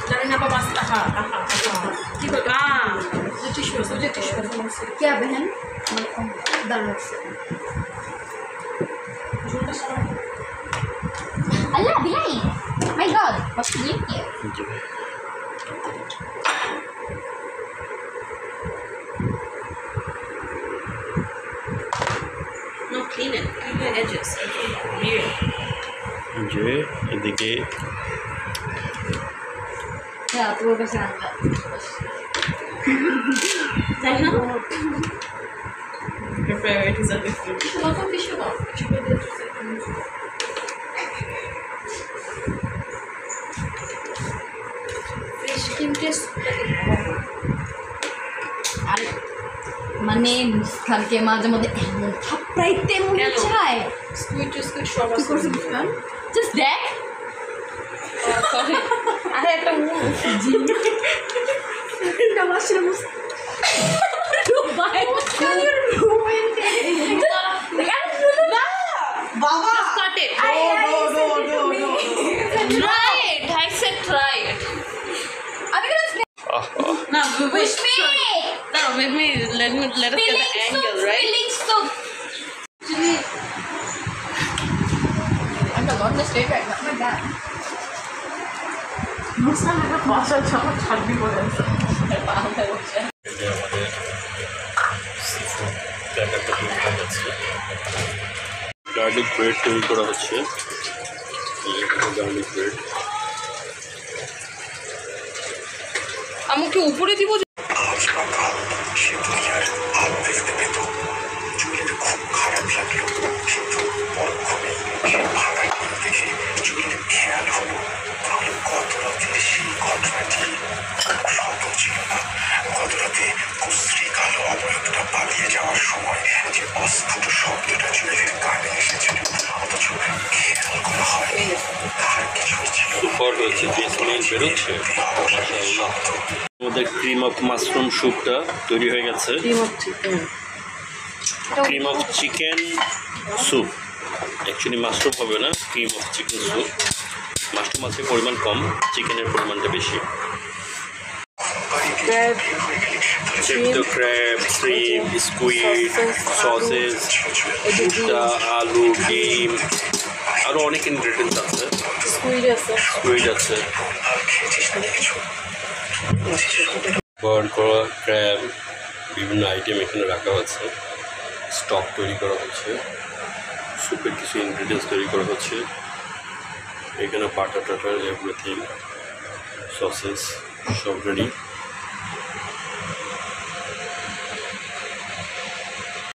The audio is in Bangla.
जाने पास ठीक है मुझे टिश्यू क्या बहन दाना Allah bilahi my god what's new here no clean the edges here যে এদিকে ya tuvo que ser your priorities are different welcome tissue box fish cream taste মানে মুস্কানকে মাঝে মধ্যে এমন থাপড়াইতে মনে চায় squid সব আছে জাস্ট দেখ সরি আরে একটা জি এটা মাসের মুস Baba cut it no try it I said try it no push me no let us get the angle right feeling so I'm the one that's straight right now my god Muskan একটা ভাষা ছাড়া ছাড়বি বলে আছে আমাদের গার্লিক ব্রেড তৈরি করা হচ্ছে গার্লিক ব্রেড আমাকে উপরে দিব সে দুনিয়ার আলো দেখতে পেত জুলির খুব খারাপ লাগলো কিন্তু পরক্ষণে সে ভাঙা করে দেখে জুলির খেয়াল হলো তাহলে গত রাতের সেই ঘটনাটি সত্য ছিল না। গত রাতে কুশ্রী কালো অবয়বটা পালিয়ে যাওয়ার সময় যে অস্ফুট শব্দটা জুয়েলের কানে এসেছিল অথচ খেয়াল করা হয়নি তার কিছুই ছিল সুপার হয়েছে যে স্মেল বেরোচ্ছে আমাদের ক্রিম অফ মাশরুম স্যুপটা তৈরি হয়ে গেছে cream of chicken soup actually mushroom হবে না cream of chicken soup mushroom আছে পরিমাণ কম চিকেনের পরিমাণটা বেশি ক্র্যাব শ্রিম স্কুইড সসেস ভুট্টা আলু ডিম আরও অনেক ইনগ্রেডিয়েন্টস আছে স্কুইড আছে বয়েল করা ক্র্যাব বিভিন্ন আইটেম এখানে রাখা আছে স্টক তৈরি করা হচ্ছে স্যুপের কিছু ইনগ্রেডিয়েন্টস তৈরি করা হচ্ছে এখানে বাটার টাটার এভরিথিং সসেস সব রেডি